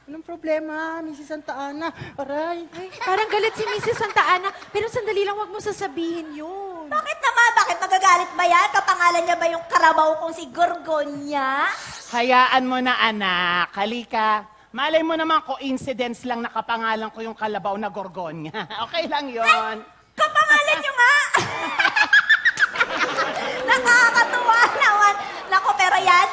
Anong problema, Mrs. Santa Ana? Aray. Ay, parang galit si Mrs. Santa Ana. Pero sandali lang, wag mo sasabihin yun. Bakit naman? Bakit magagalit ba yan? Kapangalan niya ba yung karabaw kong si Gorgonya? Hayaan mo na, anak. Halika. Malay mo naman, coincidence lang nakapangalan ko yung kalabaw na Gorgonya. Okay lang yon. Kapangalan niyo nga! Nakakatuwa naman. Nako, pero yan.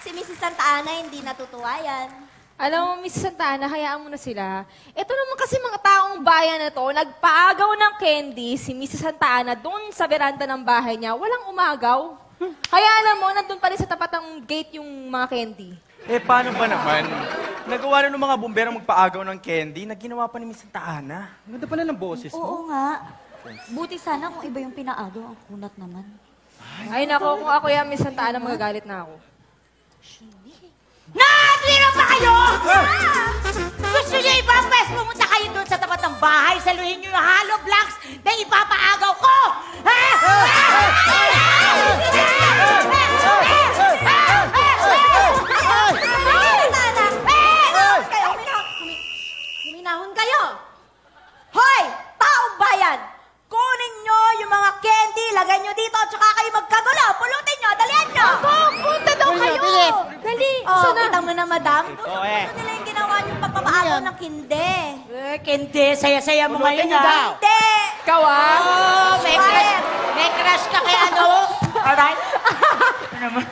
Si Mrs. Santa Ana, hindi natutuwa yan. Alam mo, Mrs. Santa Ana, hayaan mo na sila. Ito naman kasi mga taong bayan na to, nagpaagaw ng candy si Mrs. Santa Ana doon sa veranda ng bahay niya. Walang umagaw. Kaya alam mo, nandun pa rin sa tapat ng gate yung mga candy. Eh, paano ba naman? Nagawa na ng mga bumbero magpaagaw ng candy na ginawa pa ni Miss Santa Ana. Ang ganda pala ng boses mo. Oo nga. Buti sana kung iba yung pinaagaw. Ang kunat naman. Ay, nako, kung ako yan, Miss Santa Ana, magagalit na ako. Nakakiro pa kayo? Gusto niyo ibang best pumunta kayo doon sa tapat ng bahay, saluhin niyo yung hollow blocks na ipapaagaw ko! Huminahon kayo! Hoy! Taong bayan! Kunin nyo yung mga candy, lagay nyo dito, tsaka kayo magkagulo. Pulutin nyo, dalihan nyo! Punta daw kayo! Dali! Oh, kita mo na, madam. Oo, eh. Ano nila yung ginawa nyo pagpapaagaw ng kinde? Kendi, saya-saya mo Pulutin ngayon, niyo daw. Hindi! Ikaw ah! Oh, may crush ka kay ano? Alright? Ano naman?